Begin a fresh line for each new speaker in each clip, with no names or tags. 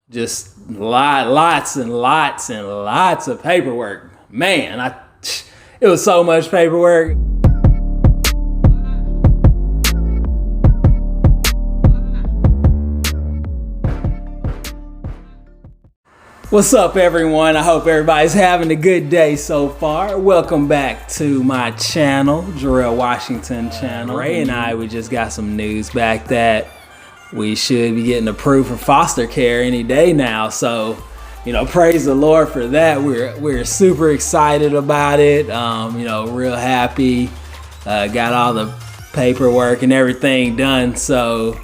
Just lots and lots and lots of paperwork. Man, it was so much paperwork. What's up, everyone? I hope everybody's having a good day so far. Welcome back to my channel, Jarel Washington channel. Ray and we just got some news back that we should be getting approved for foster care any day now. So, praise the Lord for that. We're super excited about it. Real happy. Got all the paperwork and everything done. So,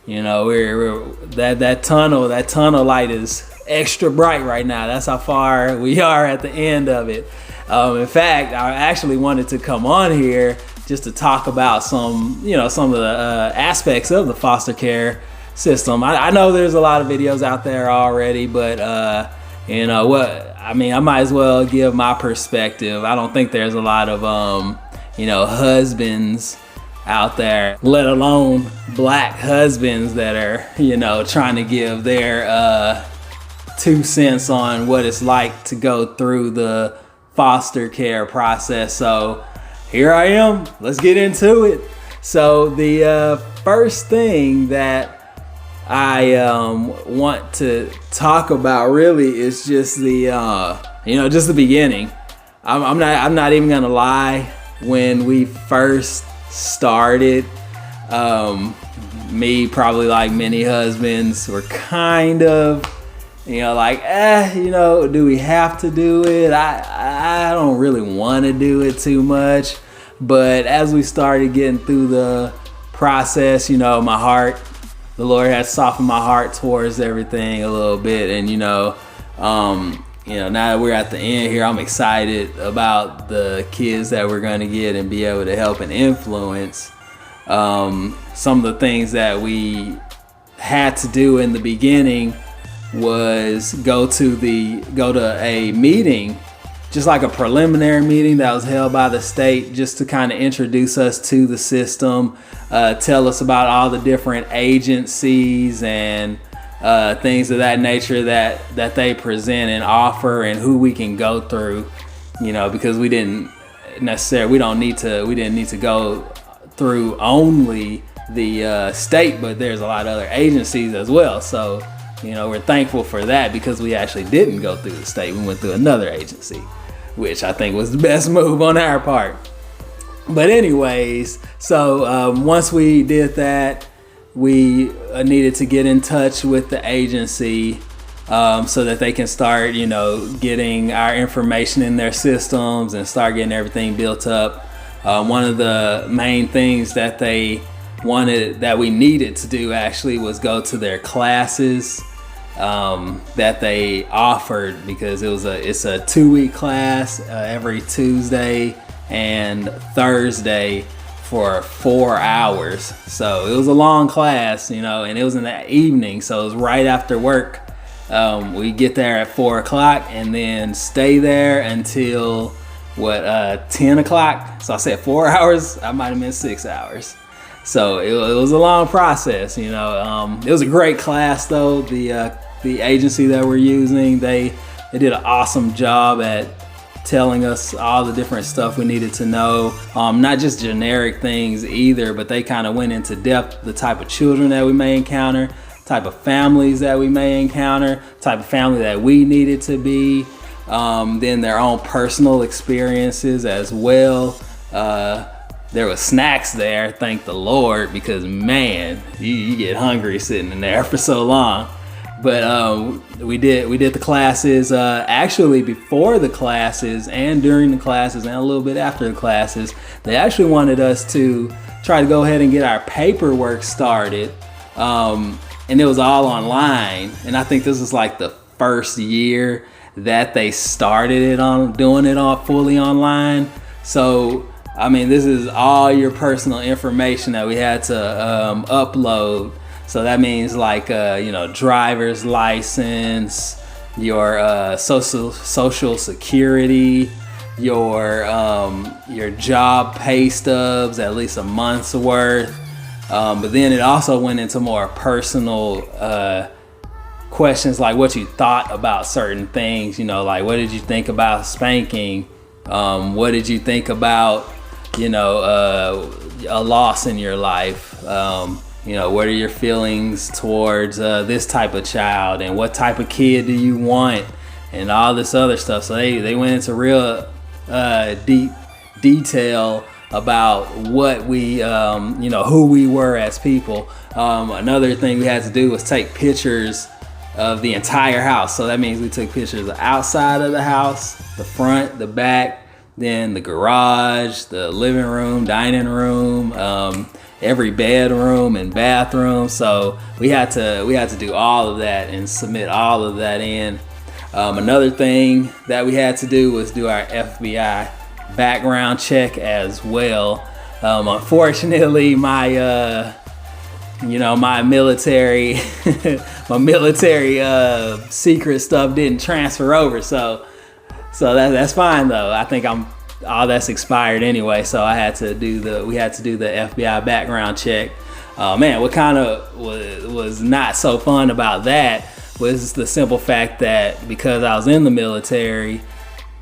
that tunnel light is extra bright right now. That's how far we are at the end of it. In fact, I actually wanted to come on here just to talk about some of the aspects of the foster care system. I know there's a lot of videos out there already, but I might as well give my perspective. I don't think there's a lot of husbands out there, let alone black husbands that are trying to give their 2 cents on what it's like to go through the foster care process. So here I am. Let's get into it. So the first thing that I want to talk about really is just the just the beginning. I'm not even gonna lie. When we first started, me, probably like many husbands, were kind of do we have to do it? I don't really want to do it too much. But as we started getting through the process, my heart, the Lord has softened my heart towards everything a little bit. And, now that we're at the end here, I'm excited about the kids that we're going to get and be able to help and influence. Some of the things that we had to do in the beginning was go to a meeting, just like a preliminary meeting that was held by the state, just to kind of introduce us to the system, tell us about all the different agencies and things of that nature that they present and offer, and who we can go through, because we didn't need to go through only the state, but there's a lot of other agencies as well. So we're thankful for that, because we actually didn't go through the state. We went through another agency, which I think was the best move on our part. But anyways, so once we did that, we needed to get in touch with the agency so that they can start, getting our information in their systems and start getting everything built up. One of the main things that we needed to do actually was go to their classes that they offered, because it's a 2-week class every Tuesday and Thursday for 4 hours. So it was a long class, and it was in the evening, so it was right after work. We get there at 4 o'clock and then stay there until 10 o'clock. So I said 4 hours, I might have meant 6 hours. So it was a long process, It was a great class though. The agency that we're using, they did an awesome job at telling us all the different stuff we needed to know. Not just generic things either, but they kind of went into depth, the type of children that we may encounter, type of families that we may encounter, type of family that we needed to be, then their own personal experiences as well. There was snacks there, thank the Lord, because man, you get hungry sitting in there for so long. But we did the classes, actually before the classes and during the classes and a little bit after the classes. They actually wanted us to try to go ahead and get our paperwork started, and it was all online. And I think this was like the first year that they started doing it all fully online. So this is all your personal information that we had to upload. So that means like driver's license, your social security, your job pay stubs, at least a month's worth. But then it also went into more personal questions like what you thought about certain things, you know, like what did you think about spanking? What did you think about, you know, a loss in your life? You know, what are your feelings towards this type of child, and what type of kid do you want, and all this other stuff. So they went into real deep detail about what we, you know, who we were as people. Another thing we had to do was take pictures of the entire house. So that means we took pictures of the outside of the house, the front, the back, then the garage, the living room, dining room, every bedroom and bathroom. So we had to do all of that and submit all of that in. Another thing that we had to do was do our FBI background check as well. Unfortunately, my my military secret stuff didn't transfer over, so that's fine though. I think all that's expired anyway, so we had to do the FBI background check. Man, what kind of was not so fun about that was the simple fact that because I was in the military,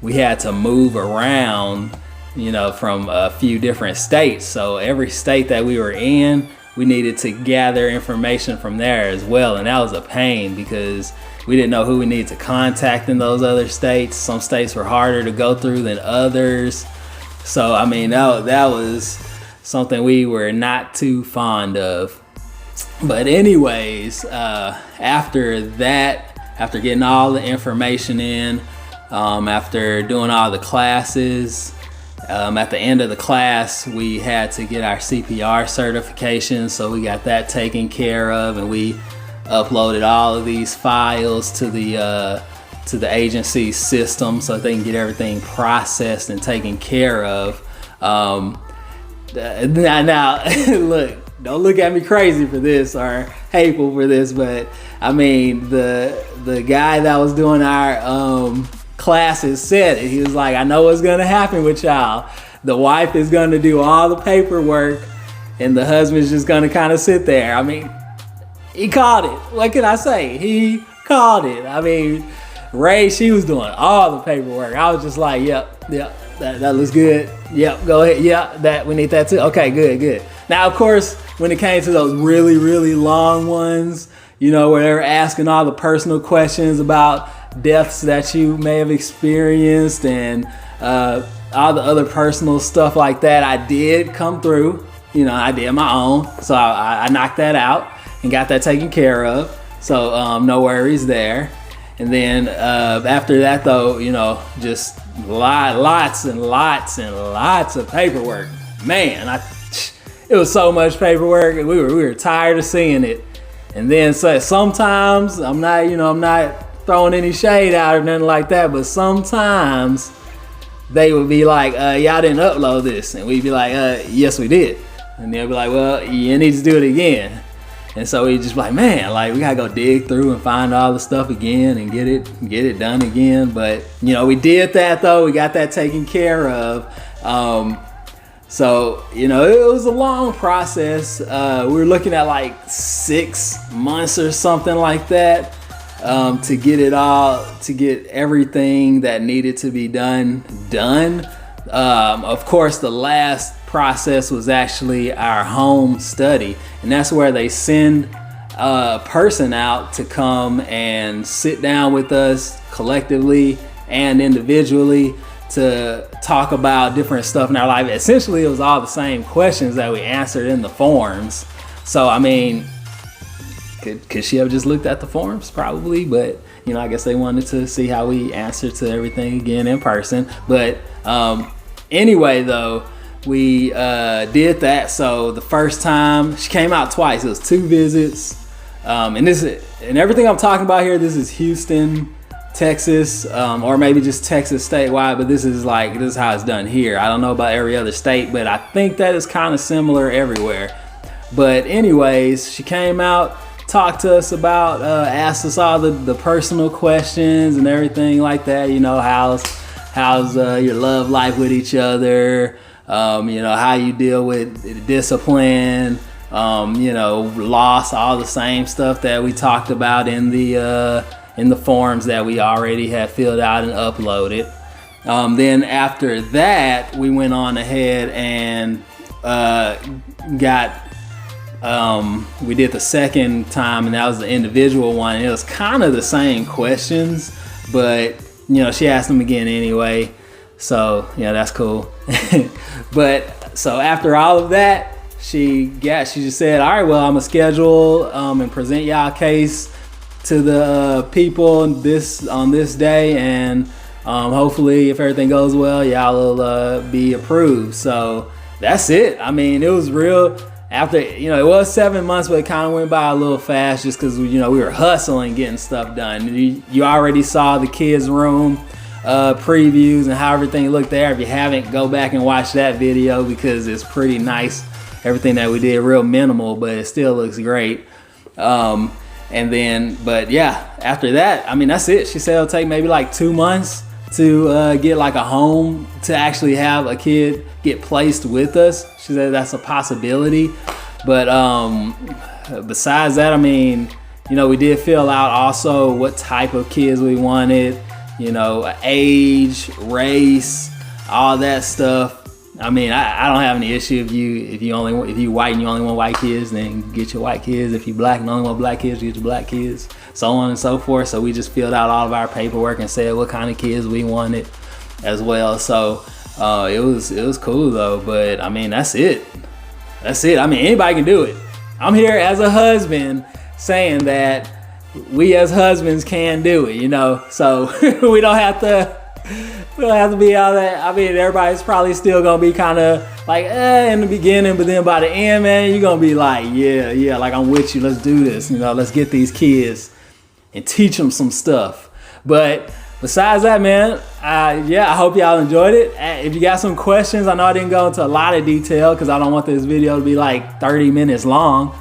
we had to move around, you know, from a few different states. So every state that we were in, we needed to gather information from there as well. And that was a pain because we didn't know who we needed to contact in those other states. Some states were harder to go through than others. So, I mean, that was something we were not too fond of. But anyways, after getting all the information in, after doing all the classes, at the end of the class, we had to get our CPR certification. So we got that taken care of, and we uploaded all of these files to the agency's system so they can get everything processed and taken care of. Now look, don't look at me crazy for this or hateful for this, but I mean the guy that was doing our classes said it. He was like, I know what's gonna happen with y'all. The wife is gonna do all the paperwork and the husband's just gonna kind of sit there. I mean, he called it. What can I say? He called it. I mean, Ray, she was doing all the paperwork. I was just like, yep, that looks good. Yep, go ahead. Yep, that we need that too. Okay, good. Now, of course, when it came to those really, really long ones, you know, where they were asking all the personal questions about deaths that you may have experienced and all the other personal stuff like that, I did come through. You know, I did my own. So I knocked that out and got that taken care of. So no worries there. And then after that, though, you know, just lots and lots of paperwork. Man, it was so much paperwork, and we were tired of seeing it. And then so sometimes I'm not throwing any shade out or nothing like that, but sometimes they would be like, y'all didn't upload this, and we'd be like, yes we did. And they'll be like, well, you need to do it again. And so we just like, man, like we gotta go dig through and find all the stuff again and get it done again. But you know, we did that though. We got that taken care of. So you know, it was a long process. We were looking at like 6 months or something like that to get everything that needed to be done. Of course, the last process was actually our home study, and that's where they send a person out to come and sit down with us collectively and individually to talk about different stuff in our life. Essentially, it was all the same questions that we answered in the forms. So I mean, could she have just looked at the forms? Probably, but you know, I guess they wanted to see how we answered to everything again in person. But anyway, though, we did that. So the first time, she came out twice. It was 2 visits, and everything I'm talking about here, this is Houston, Texas, or maybe just Texas statewide. But this is how it's done here. I don't know about every other state, but I think that is kind of similar everywhere. But anyways, she came out, talked to us about, asked us all the personal questions and everything like that. You know, how's your love life with each other? You know, how you deal with discipline, loss, all the same stuff that we talked about in the forms that we already had filled out and uploaded. Then after that, we went on ahead and we did the second time, and that was the individual one. And it was kind of the same questions, but she asked them again anyway. So that's cool. But so after all of that, she just said, all right, well, I'm gonna schedule and present y'all case to the people on this day, and hopefully if everything goes well, y'all will be approved. So that's it. I mean, it was real. After, it was 7 months, but it kind of went by a little fast just because, we were hustling getting stuff done. You already saw the kids' room previews and how everything looked there. If you haven't, go back and watch that video because it's pretty nice. Everything that we did, real minimal, but it still looks great. But yeah, after that, I mean, that's it. She said it'll take maybe like 2 months to get like a home to actually have a kid get placed with us. She said that's a possibility. But besides that, I mean, we did fill out also what type of kids we wanted, age, race, all that stuff. I mean, I don't have any issue if you white and you only want white kids, then get your white kids. If you black and only want black kids, get your black kids, so on and so forth. So we just filled out all of our paperwork and said what kind of kids we wanted as well. So it was cool though. But I mean, that's it. I mean, anybody can do it. I'm here as a husband saying that we as husbands can do it, so we don't have to be all that. I mean, everybody's probably still gonna be kind of like in the beginning, but then by the end, man, you're gonna be like, yeah, like I'm with you. Let's do this. Let's get these kids and teach them some stuff. But besides that, man, I hope y'all enjoyed it. If you got some questions, I know I didn't go into a lot of detail because I don't want this video to be like 30 minutes long.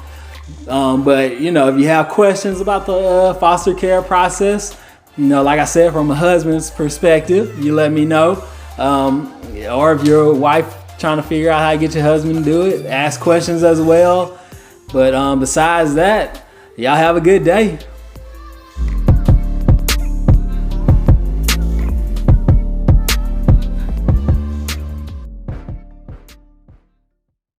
But if you have questions about the foster care process, like I said, from a husband's perspective, you let me know. Or if your wife trying to figure out how to get your husband to do it, ask questions as well. But besides that, y'all have a good day.